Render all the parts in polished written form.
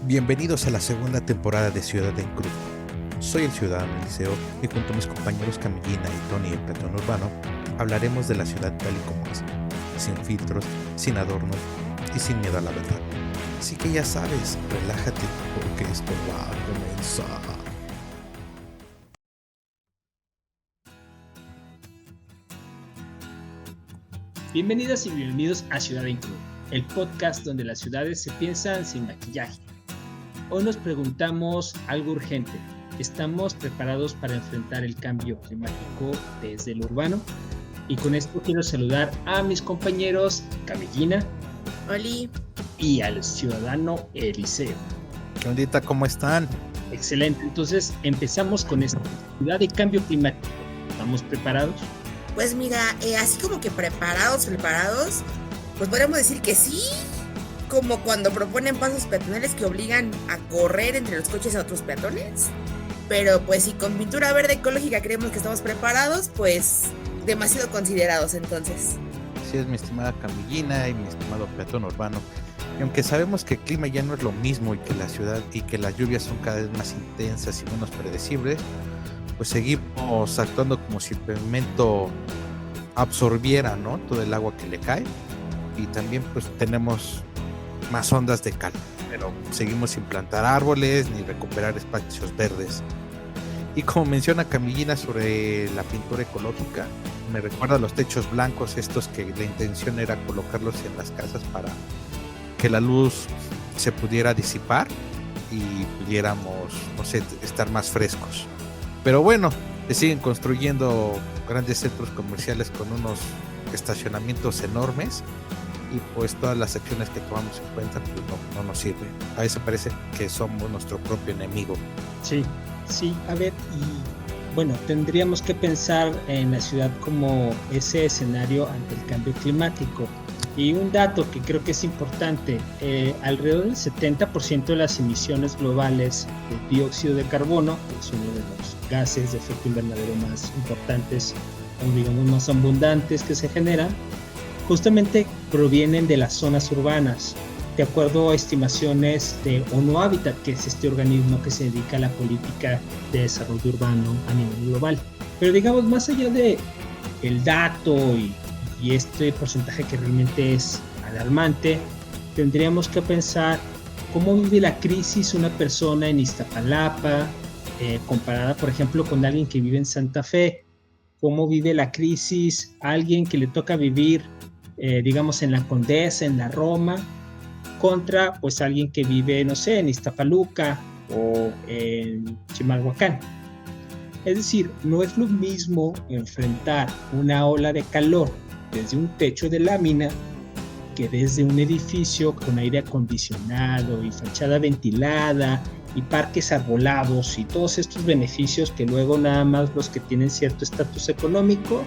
Bienvenidos a la segunda temporada de Ciudad en Cruz. Soy el ciudadano Eliseo y junto a mis compañeros Camillina y Tony el peatón urbano hablaremos de la ciudad tal y como es, sin filtros, sin adornos y sin miedo a la verdad. Así que ya sabes, relájate porque esto va a comenzar. Bienvenidas y bienvenidos a Ciudad en Cruz, el podcast donde las ciudades se piensan sin maquillaje. Hoy nos preguntamos algo urgente. ¿Estamos preparados para enfrentar el cambio climático desde lo urbano? Y con esto quiero saludar a mis compañeros Camillina. Oli. Y al ciudadano Eliseo. ¿Qué ondita? ¿Cómo están? Excelente, entonces empezamos con esta ciudad de cambio climático. ¿Estamos preparados? Pues mira, así como que preparados, pues podríamos decir que sí, como cuando proponen pasos peatonales que obligan a correr entre los coches a otros peatones. Pero pues si con pintura verde ecológica creemos que estamos preparados, pues demasiado considerados entonces. Así es, mi estimada Camillina y mi estimado peatón urbano. Y aunque sabemos que el clima ya no es lo mismo y que la ciudad y que las lluvias son cada vez más intensas y menos predecibles, pues seguimos actuando como si el pavimento absorbiera, ¿no?, todo el agua que le cae, y también pues tenemos más ondas de calor, pero seguimos sin plantar árboles ni recuperar espacios verdes. Y como menciona Camillina sobre la pintura ecológica, me recuerda a los techos blancos estos que la intención era colocarlos en las casas para que la luz se pudiera disipar y pudiéramos, no sé, estar más frescos. Pero bueno, se siguen construyendo grandes centros comerciales con unos estacionamientos enormes y pues todas las acciones que tomamos en cuenta pues no nos sirven. A veces parece que somos nuestro propio enemigo. Sí, a ver, y bueno, tendríamos que pensar en la ciudad como ese escenario ante el cambio climático. Y un dato que creo que es importante, alrededor del 70% de las emisiones globales de dióxido de carbono, que es uno de los gases de efecto invernadero más importantes o digamos más abundantes que se generan, justamente provienen de las zonas urbanas, de acuerdo a estimaciones de ONU Habitat, que es este organismo que se dedica a la política de desarrollo urbano a nivel global. Pero digamos, más allá de el dato y este porcentaje que realmente es alarmante, tendríamos que pensar cómo vive la crisis una persona en Iztapalapa, comparada por ejemplo con alguien que vive en Santa Fe, cómo vive la crisis alguien que le toca vivir digamos en la Condesa, en la Roma, contra pues alguien que vive, no sé, en Iztapaluca o en Chimalhuacán. Es decir, no es lo mismo enfrentar una ola de calor desde un techo de lámina que desde un edificio con aire acondicionado y fachada ventilada y parques arbolados y todos estos beneficios que luego nada más los que tienen cierto estatus económico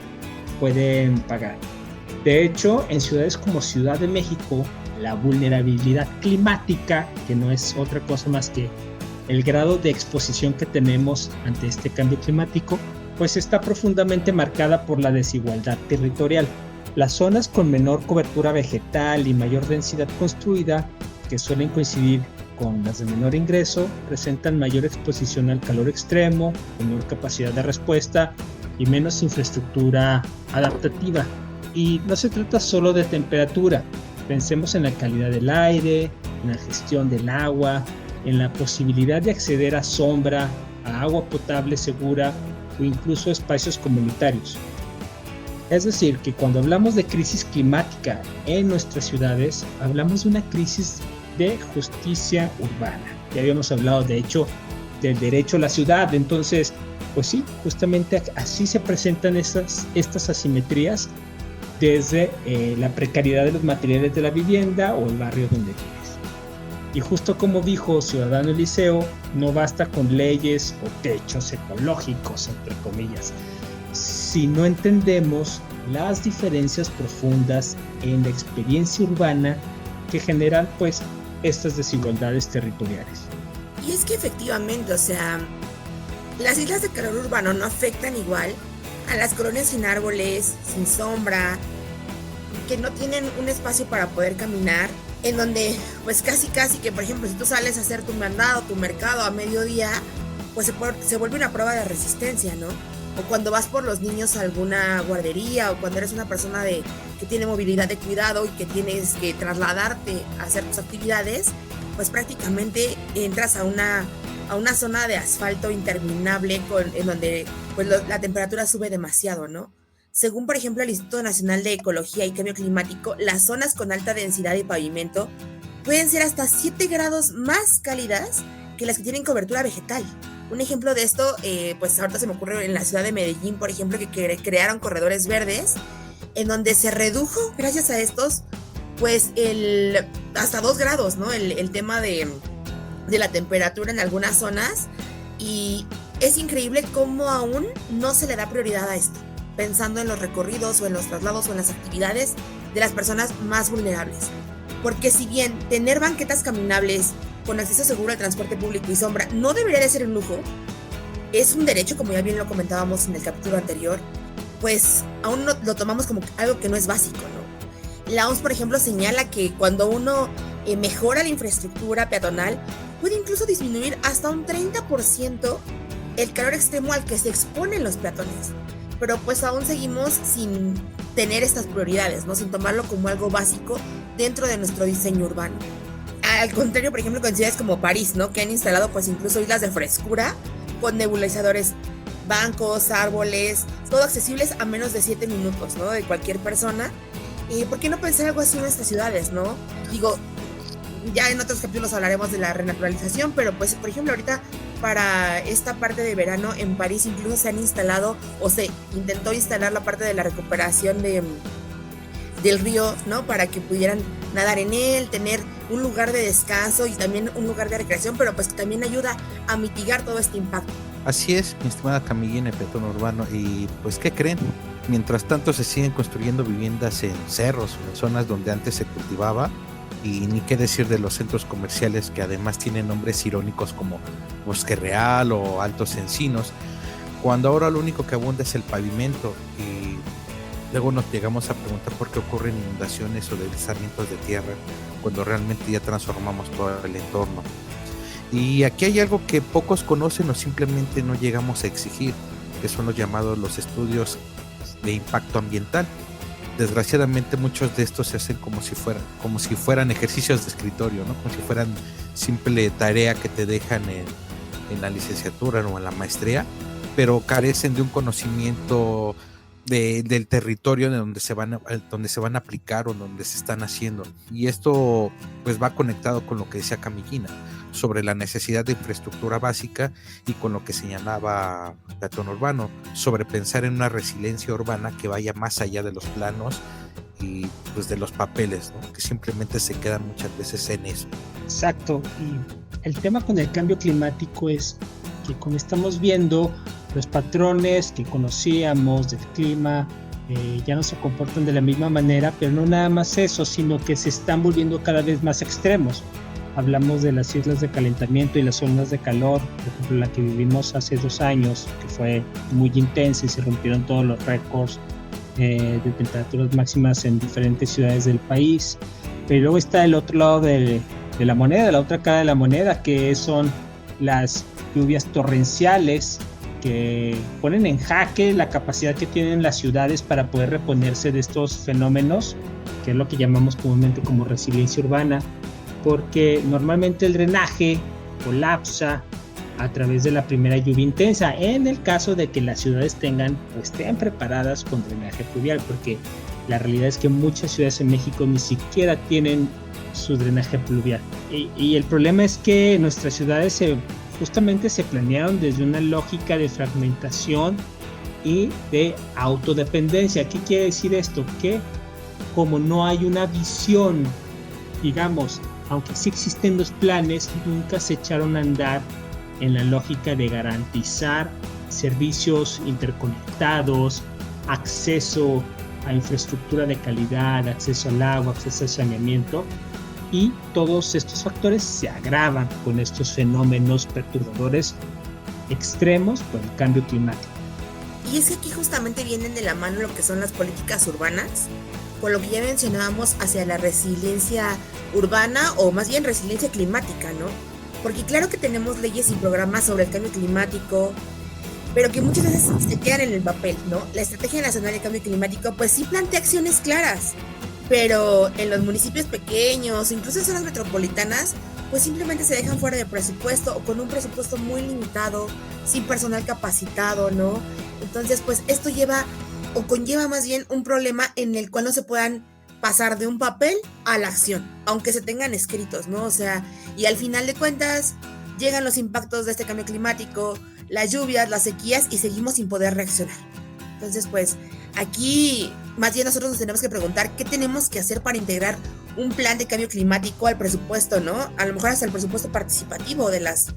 pueden pagar. De hecho, en ciudades como Ciudad de México, la vulnerabilidad climática, que no es otra cosa más que el grado de exposición que tenemos ante este cambio climático, pues está profundamente marcada por la desigualdad territorial. Las zonas con menor cobertura vegetal y mayor densidad construida, que suelen coincidir con las de menor ingreso, presentan mayor exposición al calor extremo, menor capacidad de respuesta y menos infraestructura adaptativa. Y no se trata solo de temperatura, pensemos en la calidad del aire, en la gestión del agua, en la posibilidad de acceder a sombra, a agua potable segura o incluso espacios comunitarios. Es decir, que cuando hablamos de crisis climática en nuestras ciudades, hablamos de una crisis de justicia urbana. Ya habíamos hablado, de hecho, del derecho a la ciudad. Entonces, pues sí, justamente así se presentan estas asimetrías desde la precariedad de los materiales de la vivienda o el barrio donde vives. Y justo como dijo Ciudadano Eliseo, no basta con leyes o techos ecológicos, entre comillas, si no entendemos las diferencias profundas en la experiencia urbana que generan pues estas desigualdades territoriales. Y es que efectivamente, o sea, las islas de calor urbano no afectan igual a las colonias sin árboles, sin sombra, que no tienen un espacio para poder caminar en donde pues casi que, por ejemplo, si tú sales a hacer tu mandado, tu mercado a mediodía, pues se vuelve una prueba de resistencia, ¿no? O cuando vas por los niños a alguna guardería, o cuando eres una persona que tiene movilidad de cuidado y que tienes que trasladarte a hacer tus actividades, pues prácticamente entras a una zona de asfalto interminable en donde pues la temperatura sube demasiado, ¿no? Según, por ejemplo, el Instituto Nacional de Ecología y Cambio Climático, las zonas con alta densidad de pavimento pueden ser hasta 7 grados más cálidas que las que tienen cobertura vegetal. Un ejemplo de esto, pues ahorita se me ocurre en la ciudad de Medellín, por ejemplo, que crearon corredores verdes, en donde se redujo, gracias a estos, pues hasta 2 grados, ¿no? El tema de la temperatura en algunas zonas, y es increíble cómo aún no se le da prioridad a esto, pensando en los recorridos o en los traslados o en las actividades de las personas más vulnerables. Porque si bien tener banquetas caminables con acceso seguro al transporte público y sombra no debería de ser un lujo, es un derecho, como ya bien lo comentábamos en el capítulo anterior, pues aún lo tomamos como algo que no es básico, ¿no? La OMS, por ejemplo, señala que cuando uno mejora la infraestructura peatonal, puede incluso disminuir hasta un 30% el calor extremo al que se exponen los peatones. Pero pues aún seguimos sin tener estas prioridades, ¿no? Sin tomarlo como algo básico dentro de nuestro diseño urbano. Al contrario, por ejemplo, con ciudades como París, ¿no? Que han instalado pues incluso islas de frescura con nebulizadores, bancos, árboles, todo accesibles a menos de 7 minutos, ¿no? De cualquier persona. ¿Por qué no pensar algo así en nuestras ciudades, no? Digo, ya en otros capítulos hablaremos de la renaturalización, pero pues, por ejemplo, ahorita para esta parte de verano en París incluso se han instalado, o se intentó instalar la parte de la recuperación del río, ¿no? Para que pudieran nadar en él, tener un lugar de descanso y también un lugar de recreación, pero pues también ayuda a mitigar todo este impacto. Así es, mi estimada Camillina, el peatón urbano. Y pues, ¿qué creen? Mientras tanto se siguen construyendo viviendas en cerros, en zonas donde antes se cultivaba, y ni qué decir de los centros comerciales, que además tienen nombres irónicos como Bosque Real o Altos Encinos, cuando ahora lo único que abunda es el pavimento. Y luego nos llegamos a preguntar por qué ocurren inundaciones o deslizamientos de tierra cuando realmente ya transformamos todo el entorno. Y aquí hay algo que pocos conocen o simplemente no llegamos a exigir, que son los llamados los estudios de impacto ambiental. Desgraciadamente muchos de estos se hacen como si fueran ejercicios de escritorio, ¿no? Como si fueran simple tarea que te dejan en la licenciatura o en la maestría, pero carecen de un conocimiento del territorio de donde se van a aplicar o donde se están haciendo. Y esto pues va conectado con lo que decía Camillina sobre la necesidad de infraestructura básica, y con lo que señalaba Peatón Urbano sobre pensar en una resiliencia urbana que vaya más allá de los planos y pues de los papeles, ¿no? Que simplemente se quedan muchas veces en eso. Exacto, y el tema con el cambio climático es que, como estamos viendo, los patrones que conocíamos del clima ya no se comportan de la misma manera, pero no nada más eso, sino que se están volviendo cada vez más extremos. Hablamos de las islas de calentamiento y las zonas de calor, por ejemplo la que vivimos hace 2 años, que fue muy intensa y se rompieron todos los récords de temperaturas máximas en diferentes ciudades del país. Pero luego está el otro lado de la moneda, la otra cara de la moneda, que son las lluvias torrenciales, que ponen en jaque la capacidad que tienen las ciudades para poder reponerse de estos fenómenos, que es lo que llamamos comúnmente como resiliencia urbana, porque normalmente el drenaje colapsa a través de la primera lluvia intensa, en el caso de que las ciudades estén preparadas con drenaje pluvial, porque la realidad es que muchas ciudades en México ni siquiera tienen su drenaje pluvial. Y el problema es que nuestras ciudades justamente se planearon desde una lógica de fragmentación y de autodependencia. ¿Qué quiere decir esto? Que como no hay una visión, digamos, aunque sí existen los planes, nunca se echaron a andar en la lógica de garantizar servicios interconectados, acceso a infraestructura de calidad, acceso al agua, acceso al saneamiento, y todos estos factores se agravan con estos fenómenos perturbadores extremos por el cambio climático. Y es que aquí justamente vienen de la mano lo que son las políticas urbanas, con lo que ya mencionábamos hacia la resiliencia urbana o más bien resiliencia climática, ¿no? Porque claro que tenemos leyes y programas sobre el cambio climático, pero que muchas veces se quedan en el papel, ¿no? La Estrategia Nacional de Cambio Climático pues sí plantea acciones claras, pero en los municipios pequeños, incluso en zonas metropolitanas, pues simplemente se dejan fuera de presupuesto o con un presupuesto muy limitado, sin personal capacitado, ¿no? Entonces, pues esto conlleva más bien un problema en el cual no se puedan pasar de un papel a la acción, aunque se tengan escritos, ¿no? O sea, y al final de cuentas llegan los impactos de este cambio climático, las lluvias, las sequías y seguimos sin poder reaccionar. Entonces, pues aquí más bien nosotros nos tenemos que preguntar qué tenemos que hacer para integrar un plan de cambio climático al presupuesto, ¿no? A lo mejor hasta el presupuesto participativo de las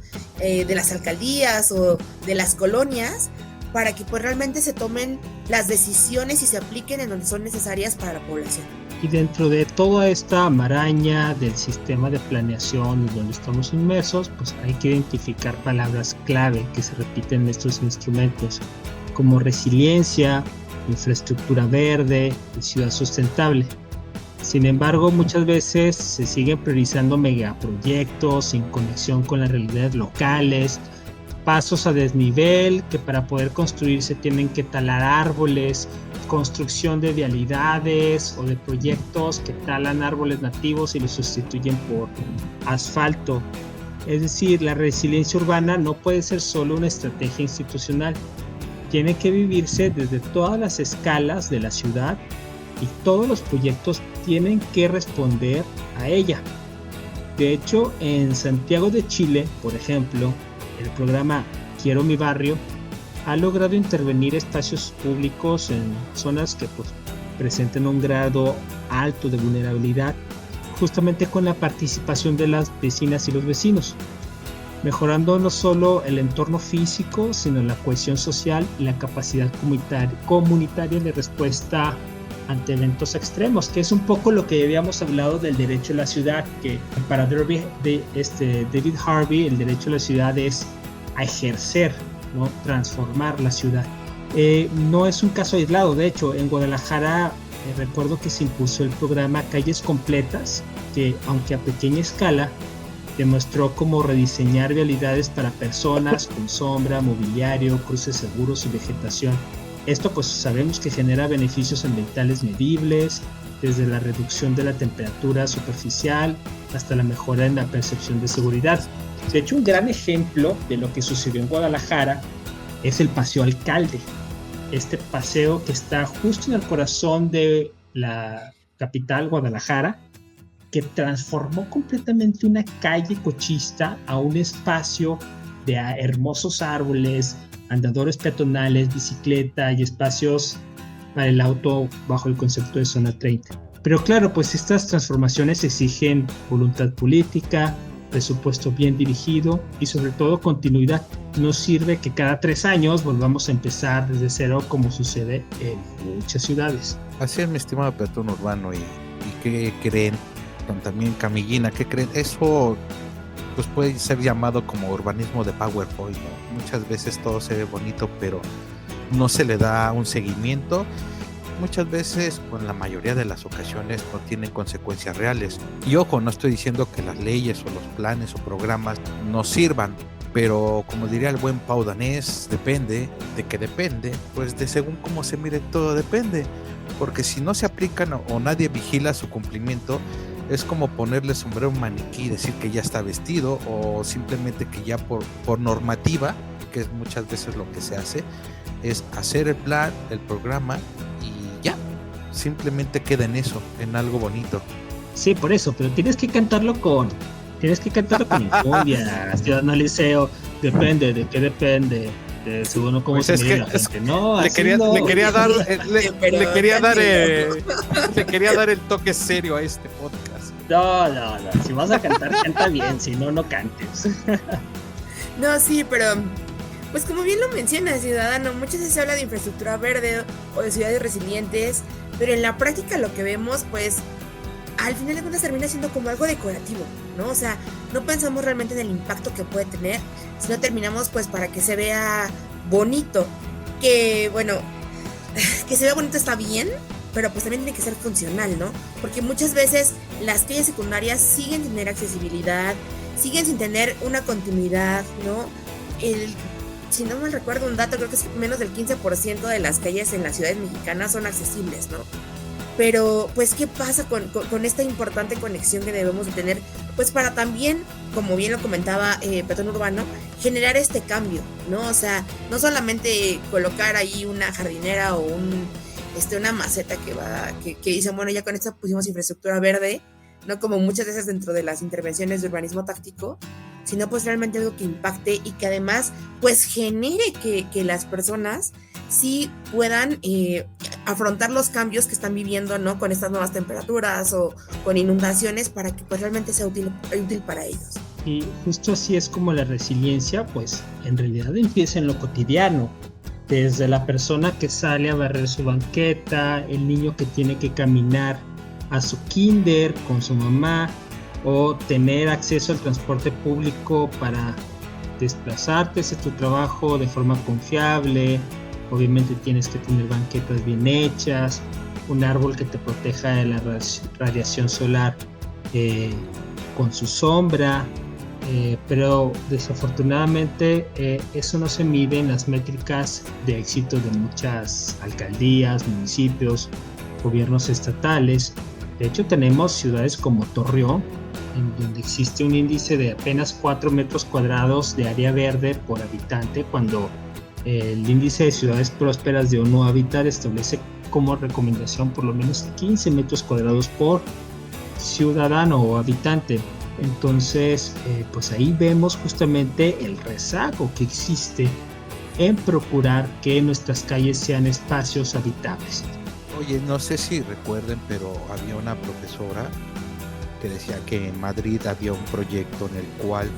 alcaldías o de las colonias, para que pues realmente se tomen las decisiones y se apliquen en donde son necesarias para la población. Y dentro de toda esta maraña del sistema de planeación donde estamos inmersos, pues hay que identificar palabras clave que se repiten en estos instrumentos, como resiliencia, infraestructura verde y ciudad sustentable. Sin embargo, muchas veces se siguen priorizando megaproyectos sin conexión con las realidades locales, pasos a desnivel que para poder construirse tienen que talar árboles, construcción de vialidades o de proyectos que talan árboles nativos y los sustituyen por asfalto. Es decir, la resiliencia urbana no puede ser solo una estrategia institucional, tiene que vivirse desde todas las escalas de la ciudad y todos los proyectos tienen que responder a ella. De hecho, en Santiago de Chile, por ejemplo, el programa Quiero mi barrio ha logrado intervenir espacios públicos en zonas que pues, presenten un grado alto de vulnerabilidad, justamente con la participación de las vecinas y los vecinos, mejorando no solo el entorno físico, sino la cohesión social y la capacidad comunitaria de respuesta ante eventos extremos, que es un poco lo que habíamos hablado del derecho a la ciudad, que para David Harvey el derecho a la ciudad es a ejercer, ¿no? Transformar la ciudad. No es un caso aislado, de hecho, en Guadalajara recuerdo que se impulsó el programa Calles Completas, que aunque a pequeña escala, demostró cómo rediseñar vialidades para personas con sombra, mobiliario, cruces seguros y vegetación. Esto pues sabemos que genera beneficios ambientales medibles, desde la reducción de la temperatura superficial hasta la mejora en la percepción de seguridad. De hecho, un gran ejemplo de lo que sucedió en Guadalajara es el Paseo Alcalde. Este paseo que está justo en el corazón de la capital, Guadalajara, que transformó completamente una calle cochista a un espacio de hermosos árboles, andadores peatonales, bicicleta y espacios para el auto bajo el concepto de zona 30. Pero claro, pues estas transformaciones exigen voluntad política, presupuesto bien dirigido y sobre todo continuidad. No sirve que cada 3 años volvamos a empezar desde cero como sucede en muchas ciudades. Así es, mi estimado peatón urbano. ¿Y qué creen? También Camillina, ¿qué creen? Eso pues puede ser llamado como urbanismo de PowerPoint, ¿no? Muchas veces todo se ve bonito, pero no se le da un seguimiento. Muchas veces, o en la mayoría de las ocasiones, no tienen consecuencias reales. Y ojo, no estoy diciendo que las leyes o los planes o programas no sirvan, pero como diría el buen Pau danés, depende, ¿de qué depende? Pues de según cómo se mire todo depende, porque si no se aplican o nadie vigila su cumplimiento, es como ponerle sombrero a un maniquí y decir que ya está vestido, o simplemente que ya por normativa, que es muchas veces lo que se hace, es hacer el plan, el programa y ya, simplemente queda en eso, en algo bonito. Sí, por eso, pero tienes que cantarlo con infundia, Ciudadano Liceo, depende, ¿de qué depende? Según cómo pues se mide la gente. No, le quería dar el toque serio a este podcast. No, si vas a cantar, canta bien, si no, no cantes. No, sí, pero pues como bien lo menciona Ciudadano, muchas veces se habla de infraestructura verde o de ciudades resilientes, pero en la práctica lo que vemos, pues al final de cuentas termina siendo como algo decorativo, ¿no? O sea, no pensamos realmente en el impacto que puede tener, sino terminamos pues para que se vea bonito, que bueno, que se vea bonito está bien, pero pues también tiene que ser funcional, ¿no? Porque muchas veces las calles secundarias siguen sin tener accesibilidad, siguen sin tener una continuidad, ¿no? Si no mal recuerdo un dato, creo que es menos del 15% de las calles en las ciudades mexicanas son accesibles, ¿no? Pero, pues, ¿qué pasa con esta importante conexión que debemos de tener? Pues para también, como bien lo comentaba Peatón Urbano, generar este cambio, ¿no? O sea, no solamente colocar ahí una jardinera o una maceta que dicen, bueno, ya con esto pusimos infraestructura verde, ¿no? Como muchas veces dentro de las intervenciones de urbanismo táctico, sino pues realmente algo que impacte y que además pues genere que las personas sí puedan afrontar los cambios que están viviendo, ¿no? Con estas nuevas temperaturas o con inundaciones, para que pues realmente sea útil para ellos. Y justo así es como la resiliencia pues en realidad empieza en lo cotidiano, desde la persona que sale a barrer su banqueta, el niño que tiene que caminar a su kinder con su mamá, o tener acceso al transporte público para desplazarte hacia tu trabajo de forma confiable. Obviamente tienes que tener banquetas bien hechas, un árbol que te proteja de la radiación solar con su sombra, pero desafortunadamente eso no se mide en las métricas de éxito de muchas alcaldías, municipios, gobiernos estatales. De hecho, tenemos ciudades como Torreón, en donde existe un índice de apenas 4 metros cuadrados de área verde por habitante, cuando el índice de ciudades prósperas de ONU Habitat establece como recomendación por lo menos 15 metros cuadrados por ciudadano o habitante. Entonces, pues ahí vemos justamente el rezago que existe en procurar que nuestras calles sean espacios habitables. Oye, no sé si recuerden, pero había una profesora que decía que en Madrid había un proyecto en el cual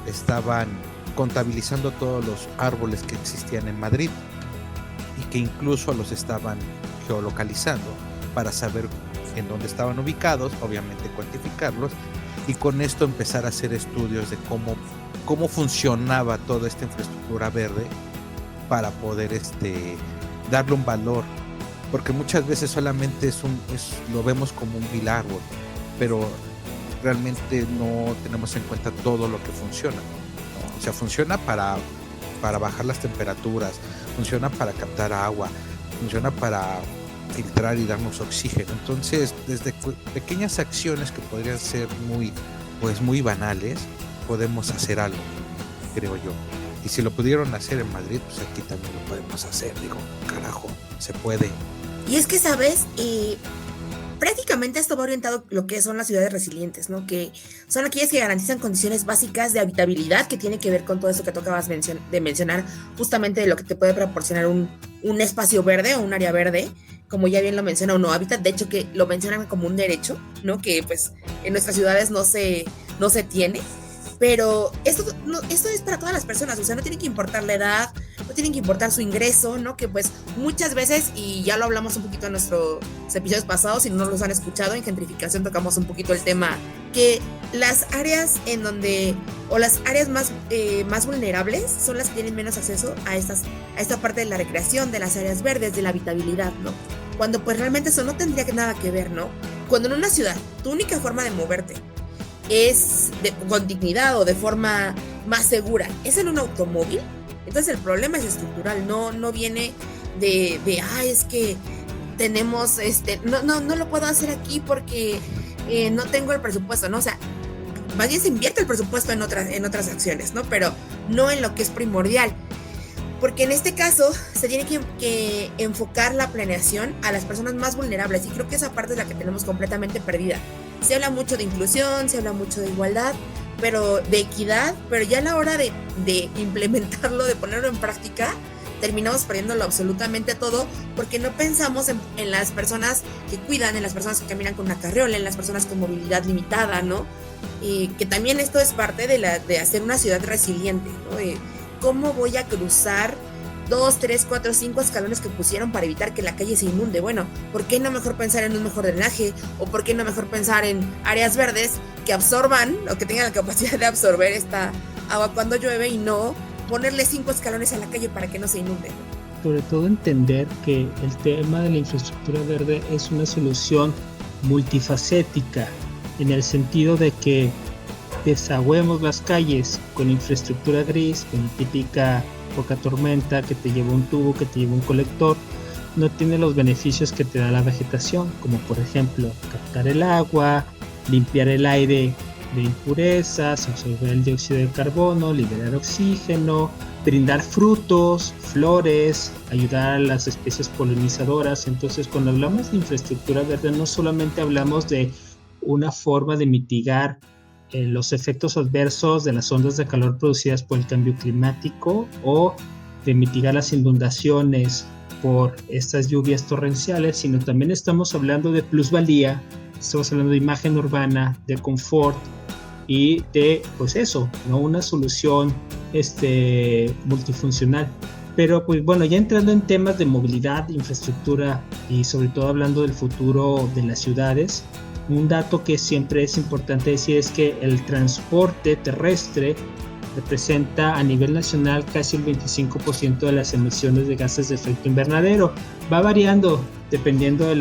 estaban contabilizando todos los árboles que existían en Madrid y que incluso los estaban geolocalizando para saber en dónde estaban ubicados, obviamente cuantificarlos, y con esto empezar a hacer estudios de cómo funcionaba toda esta infraestructura verde para poder darle un valor, porque muchas veces solamente lo vemos como un vil árbol, pero realmente no tenemos en cuenta todo lo que funciona, ¿no? O sea, funciona para bajar las temperaturas, funciona para captar agua, funciona para filtrar y darnos oxígeno. Entonces, desde pequeñas acciones que podrían ser muy banales, podemos hacer algo, creo yo. Y si lo pudieron hacer en Madrid, pues aquí también lo podemos hacer. Digo, carajo, se puede. Y es que, ¿sabes? Prácticamente esto va orientado a lo que son las ciudades resilientes, ¿no? Que son aquellas que garantizan condiciones básicas de habitabilidad, que tiene que ver con todo eso que tú acabas de mencionar, justamente de lo que te puede proporcionar un espacio verde o un área verde, como ya bien lo menciona ONU Habitat. De hecho, que lo mencionan como un derecho, ¿no? Que pues en nuestras ciudades no se tiene. Pero esto es para todas las personas, o sea, no tiene que importar la edad, no tiene que importar su ingreso, ¿no? Que pues muchas veces, y ya lo hablamos un poquito en nuestros episodios pasados, si no los han escuchado, en gentrificación tocamos un poquito el tema, que las áreas en donde, o las áreas más vulnerables son las que tienen menos acceso a esta parte de la recreación, de las áreas verdes, de la habitabilidad, ¿no? Cuando pues realmente eso no tendría nada que ver, ¿no? Cuando en una ciudad tu única forma de moverte es con dignidad o de forma más segura, es en un automóvil, entonces el problema es estructural, no viene de es que tenemos no lo puedo hacer aquí porque no tengo el presupuesto, ¿no? O sea, más bien se invierte el presupuesto en otras acciones, ¿no? Pero no en lo que es primordial, porque en este caso se tiene que enfocar la planeación a las personas más vulnerables, y creo que esa parte es la que tenemos completamente perdida. Se habla mucho de inclusión, se habla mucho de igualdad, pero de equidad, pero ya a la hora de implementarlo, de ponerlo en práctica, terminamos perdiéndolo absolutamente todo, porque no pensamos en las personas que cuidan, en las personas que caminan con una carriola, en las personas con movilidad limitada, ¿no? Que también esto es parte de hacer una ciudad resiliente, ¿no? ¿Cómo voy a cruzar 2, 3, 4, 5 escalones que pusieron para evitar que la calle se inunde? Bueno, ¿por qué no mejor pensar en un mejor drenaje? ¿O por qué no mejor pensar en áreas verdes que absorban o que tengan la capacidad de absorber esta agua cuando llueve, y no ponerle 5 escalones a la calle para que no se inunde? sobre todo entender que el tema de la infraestructura verde es una solución multifacética, en el sentido de que desagüemos las calles con infraestructura gris, con la típica poca tormenta que te lleva un tubo, que te lleva un colector, no tiene los beneficios que te da la vegetación, como por ejemplo captar el agua, limpiar el aire de impurezas, absorber el dióxido de carbono, liberar oxígeno, brindar frutos, flores, ayudar a las especies polinizadoras. Entonces, cuando hablamos de infraestructura verde, no solamente hablamos de una forma de mitigar los efectos adversos de las ondas de calor producidas por el cambio climático o de mitigar las inundaciones por estas lluvias torrenciales, sino también estamos hablando de plusvalía, estamos hablando de imagen urbana, de confort y de, pues eso, ¿no? Una solución multifuncional. Pero pues bueno, ya entrando en temas de movilidad, infraestructura y sobre todo hablando del futuro de las ciudades, un dato que siempre es importante decir es que el transporte terrestre representa a nivel nacional casi el 25% de las emisiones de gases de efecto invernadero. Va variando dependiendo de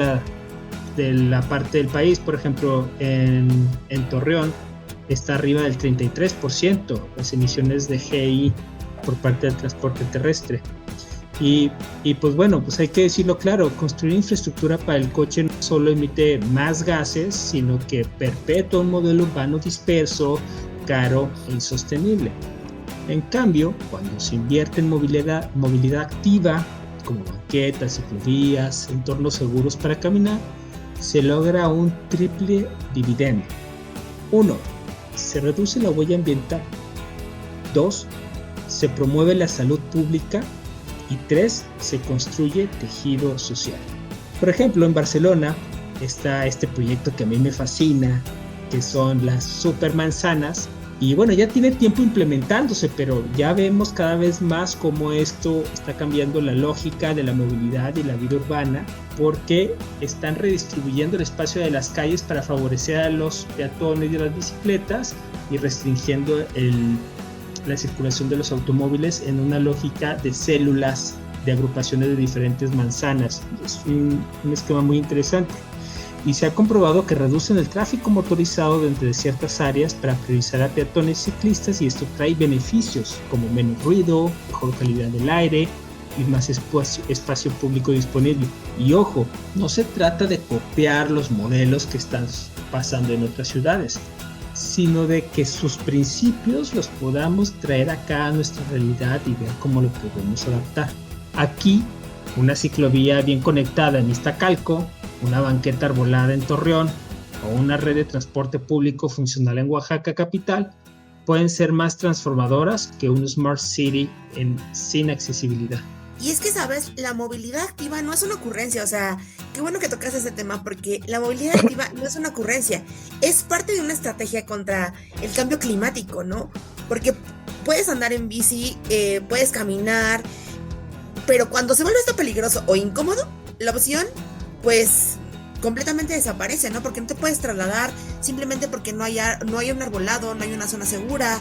la parte del país. Por ejemplo, en Torreón está arriba del 33% las emisiones de GI por parte del transporte terrestre. Y pues bueno, pues hay que decirlo claro, construir infraestructura para el coche no solo emite más gases, sino que perpetúa un modelo urbano disperso, caro e insostenible. En cambio, cuando se invierte en movilidad activa, como banquetas, ciclovías, entornos seguros para caminar, se logra un triple dividendo. 1. Se reduce la huella ambiental. 2. Se promueve la salud pública. Y 3. Se construye tejido social. Por ejemplo, en Barcelona está este proyecto que a mí me fascina, que son las supermanzanas. Y bueno, ya tiene tiempo implementándose, pero ya vemos cada vez más cómo esto está cambiando la lógica de la movilidad y la vida urbana, porque están redistribuyendo el espacio de las calles para favorecer a los peatones y a las bicicletas y restringiendo la circulación de los automóviles en una lógica de células de agrupaciones de diferentes manzanas. Es un esquema muy interesante. Y se ha comprobado que reducen el tráfico motorizado dentro de ciertas áreas para priorizar a peatones y ciclistas, y esto trae beneficios como menos ruido, mejor calidad del aire y más espacio público disponible. Y ojo, no se trata de copiar los modelos que están pasando en otras ciudades, sino de que sus principios los podamos traer acá a nuestra realidad y ver cómo lo podemos adaptar. Aquí, una ciclovía bien conectada en Iztacalco, una banqueta arbolada en Torreón o una red de transporte público funcional en Oaxaca capital pueden ser más transformadoras que un Smart City sin accesibilidad. Y es que, ¿sabes? La movilidad activa no es una ocurrencia, o sea, qué bueno que tocas ese tema, porque la movilidad activa no es una ocurrencia, es parte de una estrategia contra el cambio climático, ¿no? Porque puedes andar en bici, puedes caminar, pero cuando se vuelve esto peligroso o incómodo, la opción, pues, completamente desaparece, ¿no? Porque no te puedes trasladar simplemente porque no hay un arbolado, no hay una zona segura,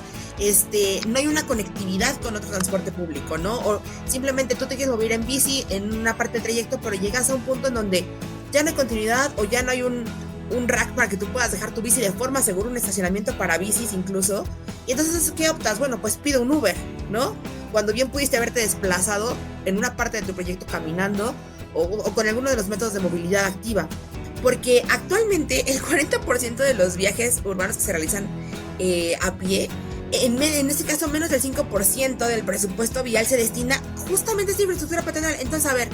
no hay una conectividad con otro transporte público, ¿no? O simplemente tú te quieres mover en bici en una parte del trayecto, pero llegas a un punto en donde ya no hay continuidad o ya no hay un rack para que tú puedas dejar tu bici de forma segura, un estacionamiento para bicis incluso. Y entonces, ¿qué optas? Bueno, pues pido un Uber, ¿no? Cuando bien pudiste haberte desplazado en una parte de tu proyecto caminando o con alguno de los métodos de movilidad activa. Porque actualmente el 40% de los viajes urbanos que se realizan a pie, en este caso menos del 5% del presupuesto vial se destina justamente a esta infraestructura peatonal. Entonces, a ver,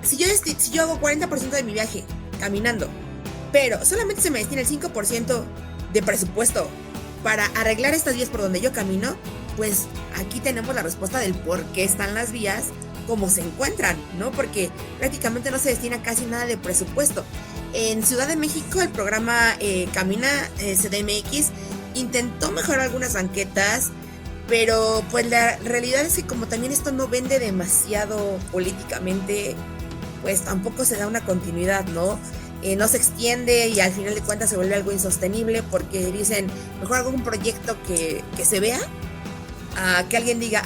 si yo hago 40% de mi viaje caminando, pero solamente se me destina el 5% de presupuesto para arreglar estas vías por donde yo camino, pues aquí tenemos la respuesta del por qué están las vías como se encuentran, ¿no? Porque prácticamente no se destina casi nada de presupuesto. En Ciudad de México el programa Camina CDMX intentó mejorar algunas banquetas, pero pues la realidad es que como también esto no vende demasiado políticamente, pues tampoco se da una continuidad, ¿no? No se extiende y al final de cuentas se vuelve algo insostenible, porque dicen, mejor hago un proyecto que se vea, a que alguien diga,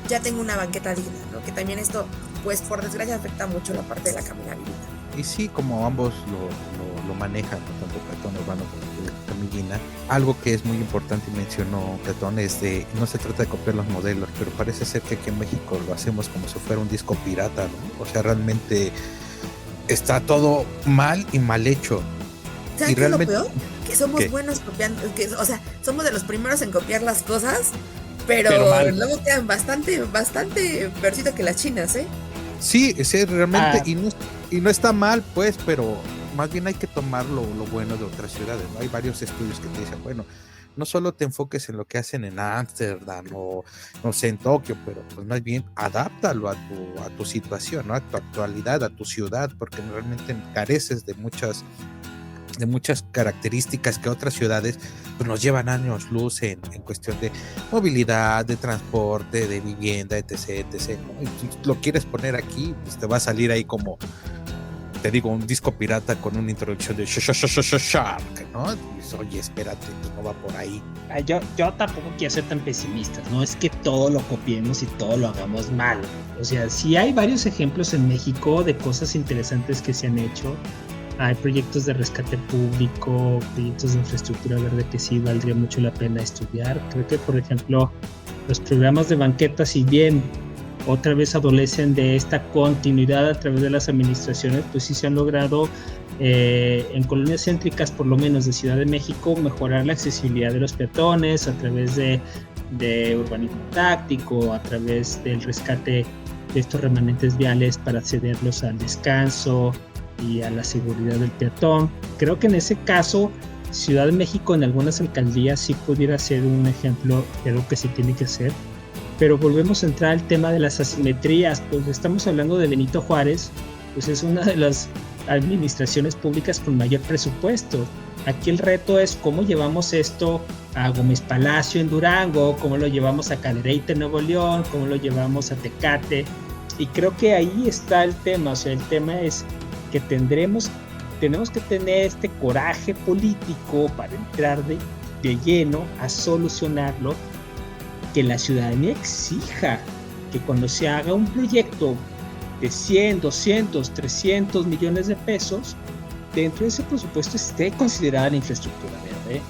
ya tengo una banqueta digna, ¿no? Que también esto pues por desgracia afecta mucho la parte de la caminabilidad. Y sí, como ambos lo manejan, ¿no? Tanto Petón Urbano como Camillina, algo que es muy importante y mencionó Petón es de, no se trata de copiar los modelos, pero parece ser que aquí en México lo hacemos como si fuera un disco pirata, ¿no? O sea, realmente está todo mal y mal hecho. ¿Sabes qué realmente, es lo peor? Que somos buenos copiando, o sea, somos de los primeros en copiar las cosas, pero luego quedan bastante peorcito que las chinas, ¿eh? Sí, realmente, y no está mal, pues, pero más bien hay que tomar lo bueno de otras ciudades, ¿no? Hay varios estudios que te dicen, bueno, no solo te enfoques en lo que hacen en Ámsterdam o no sé, en Tokio, pero pues más bien adáptalo a tu situación, ¿no? A tu actualidad, a tu ciudad, porque realmente careces de muchas características que otras ciudades pues nos llevan años luz en cuestión de movilidad, de transporte, de vivienda, etc, ¿no? Y si lo quieres poner aquí, pues te va a salir ahí como, te digo, un disco pirata con una introducción de Shark, ¿no? Pues, oye, espérate, pues no va por ahí. Yo tampoco quiero ser tan pesimista, no es que todo lo copiemos y todo lo hagamos mal. O sea, sí hay varios ejemplos en México de cosas interesantes que se han hecho. Hay proyectos de rescate público, proyectos de infraestructura verde que sí valdría mucho la pena estudiar. Creo que, por ejemplo, los programas de banquetas, si bien otra vez adolecen de esta continuidad a través de las administraciones, pues sí se han logrado en colonias céntricas, por lo menos de Ciudad de México, mejorar la accesibilidad de los peatones a través de urbanismo táctico, a través del rescate de estos remanentes viales para cederlos al descanso y a la seguridad del peatón. Creo que en ese caso Ciudad de México en algunas alcaldías sí pudiera ser un ejemplo de algo que se tiene que hacer, pero volvemos a entrar al tema de las asimetrías. Pues estamos hablando de Benito Juárez, pues es una de las administraciones públicas con mayor presupuesto. Aquí el reto es cómo llevamos esto a Gómez Palacio en Durango, cómo lo llevamos a Cadereyta en Nuevo León, cómo lo llevamos a Tecate, y creo que ahí está el tema. O sea, el tema es que tenemos que tener este coraje político para entrar de lleno a solucionarlo, que la ciudadanía exija que cuando se haga un proyecto de 100, 200, 300 millones de pesos, dentro de ese presupuesto esté considerada la infraestructura verde,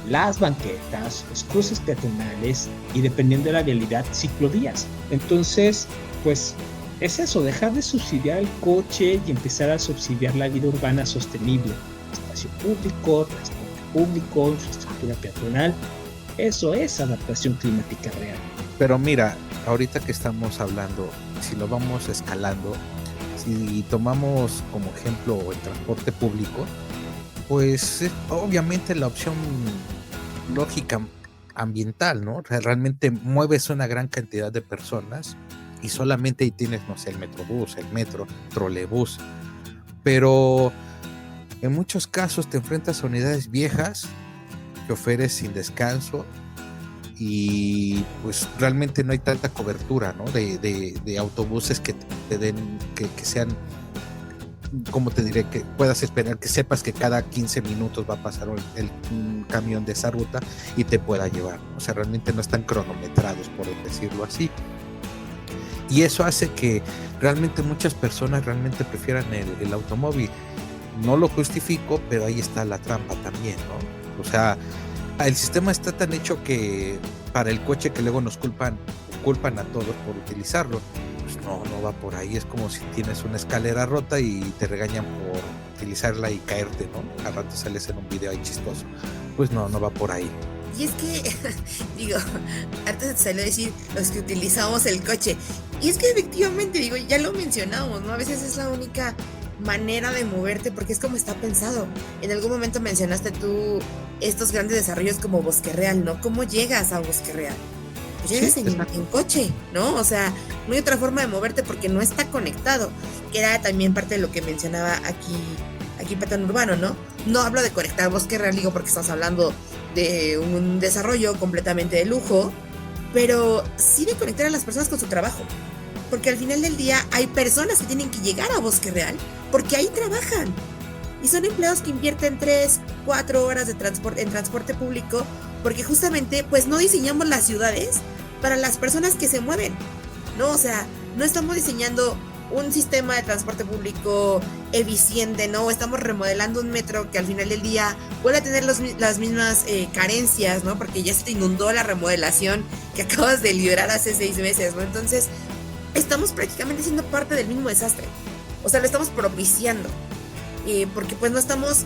las banquetas, los cruces peatonales y, dependiendo de la vialidad, ciclovías. Entonces, pues es eso, dejar de subsidiar el coche y empezar a subsidiar la vida urbana sostenible. Espacio público, transporte público, infraestructura peatonal. Eso es adaptación climática real. Pero mira, ahorita que estamos hablando, si lo vamos escalando, si tomamos como ejemplo el transporte público, pues obviamente la opción lógica ambiental, ¿no? Realmente mueves una gran cantidad de personas y solamente ahí tienes, no sé, el metrobús, el metro, trolebús, pero en muchos casos te enfrentas a unidades viejas, choferes sin descanso, y pues realmente no hay tanta cobertura, ¿no? de autobuses que te den, que sean, como te diré, que puedas esperar, que sepas que cada 15 minutos va a pasar un camión de esa ruta y te pueda llevar, ¿no? O sea, realmente no están cronometrados, por decirlo así. Y eso hace que realmente muchas personas realmente prefieran el automóvil. No lo justifico, pero ahí está la trampa también, ¿no? O sea, el sistema está tan hecho que para el coche que luego nos culpan a todos por utilizarlo, pues no va por ahí. Es como si tienes una escalera rota y te regañan por utilizarla y caerte, ¿no? Al rato sales en un video ahí chistoso. Pues no va por ahí. Y es que, digo, antes te salió a decir los que utilizamos el coche. Y es que efectivamente, digo, ya lo mencionamos, ¿no? A veces es la única manera de moverte porque es como está pensado. En algún momento mencionaste tú estos grandes desarrollos como Bosque Real, ¿no? ¿Cómo llegas a Bosque Real? Pues llegas sí, en coche, ¿no? O sea, no hay otra forma de moverte porque no está conectado. Que era también parte de lo que mencionaba aquí Petón Urbano, ¿no? No hablo de conectar Bosque Real, digo, porque estamos hablando de un desarrollo completamente de lujo, pero sí de conectar a las personas con su trabajo, porque al final del día hay personas que tienen que llegar a Bosque Real porque ahí trabajan y son empleados que invierten 3-4 horas en transporte público, porque justamente pues no diseñamos las ciudades para las personas que se mueven, ¿no? O sea, no estamos diseñando un sistema de transporte público eficiente, ¿no? Estamos remodelando un metro que al final del día vuelve a tener las mismas carencias, ¿no? Porque ya se te inundó la remodelación que acabas de liberar hace 6 meses, ¿no? Entonces, estamos prácticamente siendo parte del mismo desastre. O sea, lo estamos propiciando. Porque pues no estamos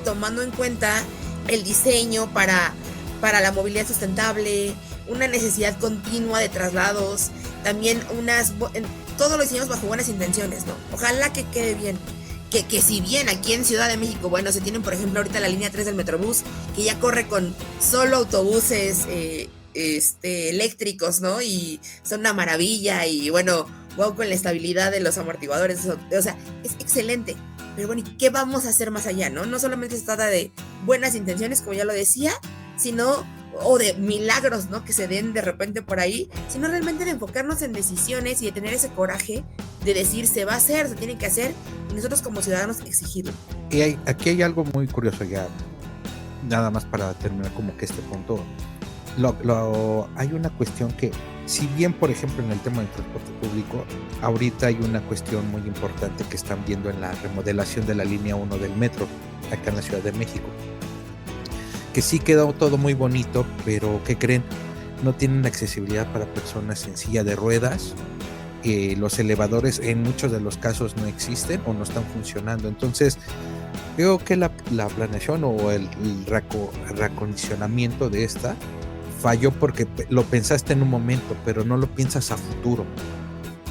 tomando en cuenta el diseño para la movilidad sustentable, una necesidad continua de traslados, también todos lo hicimos bajo buenas intenciones, ¿no? Ojalá que quede bien. Que si bien aquí en Ciudad de México, bueno, se tienen por ejemplo ahorita la línea 3 del Metrobús, que ya corre con solo autobuses eléctricos, ¿no? Y son una maravilla y bueno, wow, con la estabilidad de los amortiguadores, o sea, es excelente. Pero bueno, ¿y qué vamos a hacer más allá, no? No solamente se trata de buenas intenciones, como ya lo decía, sino, o de milagros, ¿no? Que se den de repente por ahí, sino realmente de enfocarnos en decisiones y de tener ese coraje de decir, se va a hacer, se tiene que hacer, y nosotros como ciudadanos exigirlo. Y aquí hay algo muy curioso ya, nada más para terminar como que este punto. Hay una cuestión que, si bien por ejemplo en el tema del transporte público, ahorita hay una cuestión muy importante que están viendo en la remodelación de la línea 1 del metro, acá en la Ciudad de México, que sí quedó todo muy bonito, pero ¿qué creen? No tienen accesibilidad para personas en silla de ruedas, los elevadores en muchos de los casos no existen o no están funcionando, entonces creo que la planeación o el reacondicionamiento de esta falló porque lo pensaste en un momento, pero no lo piensas a futuro.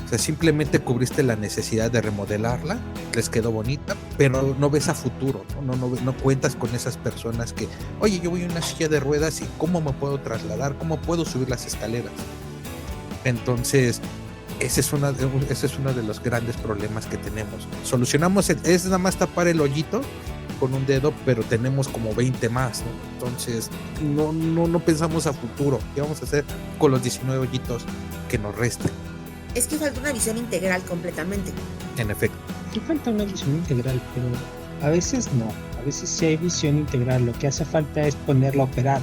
O sea, simplemente cubriste la necesidad de remodelarla, les quedó bonita, pero no ves a futuro, no cuentas con esas personas que, oye, yo voy en una silla de ruedas y ¿cómo me puedo trasladar? ¿Cómo puedo subir las escaleras? Entonces, ese es uno de los grandes problemas que tenemos. Solucionamos, es nada más tapar el hoyito con un dedo, pero tenemos como 20 más, ¿no? Entonces no pensamos a futuro. ¿Qué vamos a hacer con los 19 hoyitos que nos resten? Es que falta una visión integral completamente. En efecto. Sí falta una visión integral, pero a veces no. A veces sí hay visión integral. Lo que hace falta es ponerla a operar,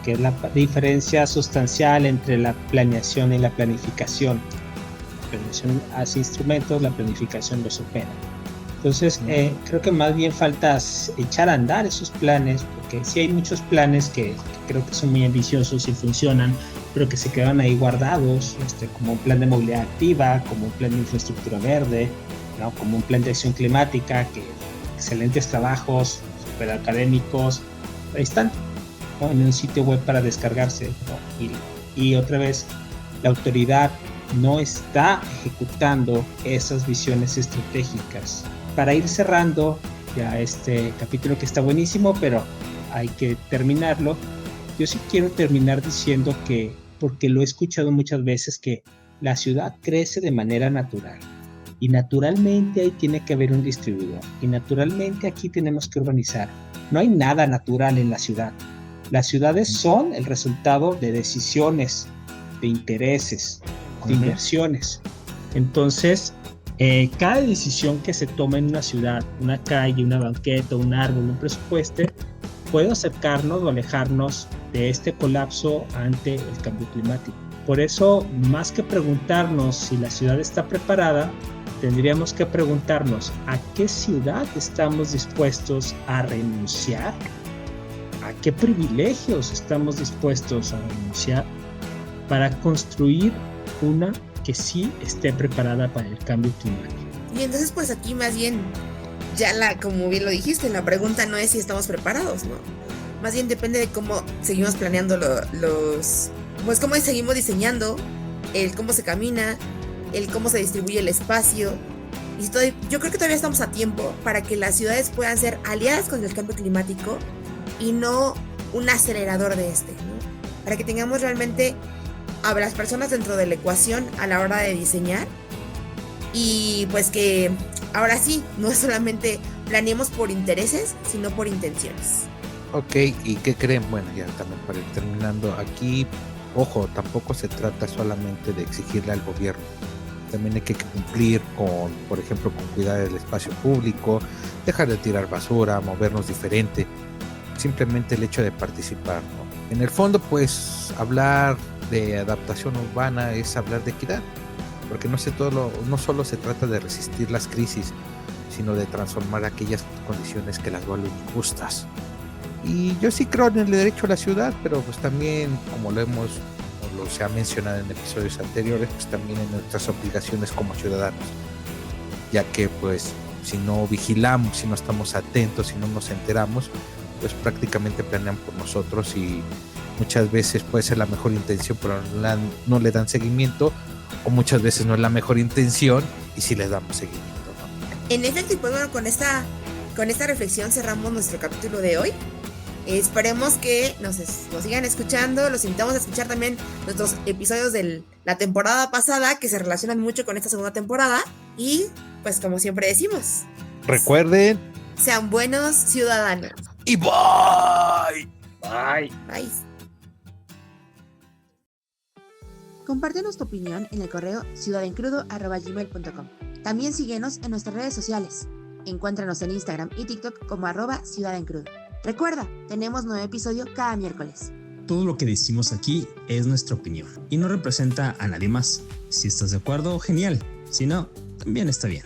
que es la diferencia sustancial entre la planeación y la planificación. La planeación hace instrumentos, la planificación los opera. Entonces, creo que más bien falta echar a andar esos planes, porque sí hay muchos planes que creo que son muy ambiciosos y funcionan, pero que se quedan ahí guardados, como un plan de movilidad activa, como un plan de infraestructura verde, ¿no? Como un plan de acción climática, que excelentes trabajos, super académicos, ahí están, ¿no? En un sitio web para descargarse, ¿no? Y otra vez, la autoridad no está ejecutando esas visiones estratégicas. Para ir cerrando ya este capítulo que está buenísimo, pero hay que terminarlo, yo sí quiero terminar diciendo que, porque lo he escuchado muchas veces, que la ciudad crece de manera natural y naturalmente ahí tiene que haber un distribuidor y naturalmente aquí tenemos que urbanizar. No hay nada natural en la ciudad. Las ciudades son el resultado de decisiones, de intereses, de inversiones. Entonces, cada decisión que se toma en una ciudad, una calle, una banqueta, un árbol, un presupuesto, puede acercarnos o alejarnos de este colapso ante el cambio climático. Por eso, más que preguntarnos si la ciudad está preparada, tendríamos que preguntarnos a qué ciudad estamos dispuestos a renunciar, a qué privilegios estamos dispuestos a renunciar para construir una que sí esté preparada para el cambio climático. Y entonces pues aquí más bien, como bien lo dijiste, la pregunta no es si estamos preparados, ¿no? Más bien depende de cómo seguimos planeando pues cómo seguimos diseñando, el cómo se camina, el cómo se distribuye el espacio. Y yo creo que todavía estamos a tiempo para que las ciudades puedan ser aliadas con el cambio climático y no un acelerador de ¿no? Para que tengamos realmente a las personas dentro de la ecuación a la hora de diseñar y pues que ahora sí, no solamente planeemos por intereses, sino por intenciones. Ok, ¿y qué creen? Bueno, ya también para ir terminando aquí, ojo, tampoco se trata solamente de exigirle al gobierno, también hay que cumplir con, por ejemplo, con cuidar el espacio público, dejar de tirar basura, movernos diferente, simplemente el hecho de participar, ¿no? En el fondo, pues, hablar de adaptación urbana es hablar de equidad. porque no solo se trata de resistir las crisis, sino de transformar aquellas condiciones que las vuelven injustas. Y yo sí creo en el derecho a la ciudad, pero pues también, como lo se ha mencionado en episodios anteriores, pues también en nuestras obligaciones como ciudadanos, ya que pues si no vigilamos, si no estamos atentos, si no nos enteramos, pues prácticamente planean por nosotros y muchas veces puede ser la mejor intención, pero no le dan seguimiento, o muchas veces no es la mejor intención y sí les damos seguimiento, ¿no? En efecto, y pues bueno, con esta reflexión cerramos nuestro capítulo de hoy. Esperemos que nos sigan escuchando. Los invitamos a escuchar también nuestros episodios de la temporada pasada, que se relacionan mucho con esta segunda temporada. Y pues como siempre decimos, recuerden, sean buenos ciudadanos. Y bye. Bye. Compártenos tu opinión en el correo ciudadencrudo@gmail.com. También síguenos en nuestras redes sociales. Encuéntranos en Instagram y TikTok como @ciudadencrudo. Recuerda, tenemos nuevo episodio cada miércoles. Todo lo que decimos aquí es nuestra opinión y no representa a nadie más. Si estás de acuerdo, genial. Si no, también está bien.